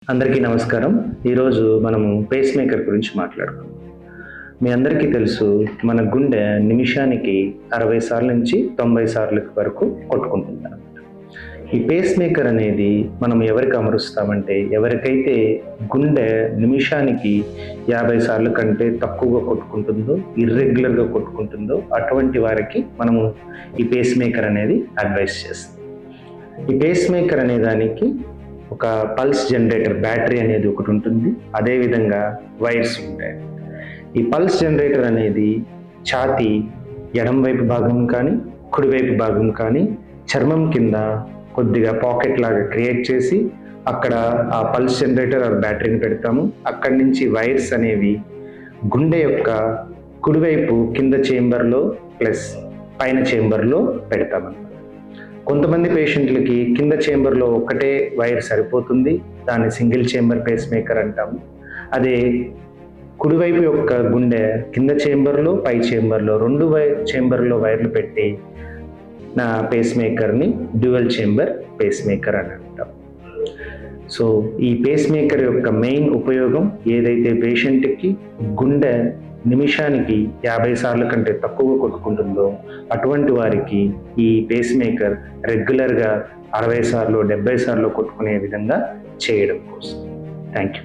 అందరికీ నమస్కారం. ఈరోజు మనము పేస్ మేకర్ గురించి మాట్లాడుకుందాం. మీ అందరికీ తెలుసు, మన గుండె నిమిషానికి 60 సార్ల నుంచి 90 సార్ల వరకు కొట్టుకుంటుంది అన్నమాట. ఈ పేస్ మేకర్ అనేది మనం ఎవరికి అమరుస్తామంటే, ఎవరికైతే గుండె నిమిషానికి 50 సార్ల కంటే తక్కువగా కొట్టుకుంటుందో, ఇర్రెగ్యులర్గా కొట్టుకుంటుందో అటువంటి వారికి మనము ఈ పేస్ మేకర్ అనేది అడ్వైస్ చేస్తాం. ఈ పేస్ మేకర్ అనే దానికి ఒక పల్స్ జనరేటర్ బ్యాటరీ అనేది ఒకటి ఉంటుంది, అదేవిధంగా వైర్స్ ఉంటాయి. ఈ పల్స్ జనరేటర్ అనేది ఛాతీ ఎడం వైపు భాగం కానీ కుడివైపు భాగం కానీ చర్మం కింద కొద్దిగా పాకెట్ లాగా క్రియేట్ చేసి అక్కడ ఆ పల్స్ జనరేటర్ ఆ బ్యాటరీని పెడతాము. అక్కడి నుంచి వైర్స్ అనేవి గుండె యొక్క కుడివైపు కింద చేంబర్లో ప్లస్ పైన చేంబర్లో పెడతామన్నమాట. కొంతమంది పేషెంట్లకి కింద చేంబర్లో ఒక్కటే వైర్ సరిపోతుంది, దాన్ని సింగిల్ చేంబర్ పేస్ మేకర్ అంటాము. అదే కుడివైపు యొక్క గుండె కింద చేంబర్లో పై చేంబర్లో రెండు చేంబర్లో వైర్లు పెట్టి నా పేస్ మేకర్ని డ్యూయల్ చేంబర్ పేస్ మేకర్ అని అంటాం. సో ఈ పేస్ మేకర్ యొక్క మెయిన్ ఉపయోగం, ఏదైతే పేషెంట్కి గుండె నిమిషానికి 50 సార్ల కంటే తక్కువ కొట్టుకుంటుందో అటువంటి వారికి ఈ పేస్ మేకర్ రెగ్యులర్గా 60 సార్లు 70 సార్లు కొట్టుకునే విధంగా చేయడం కోసం. Thank you.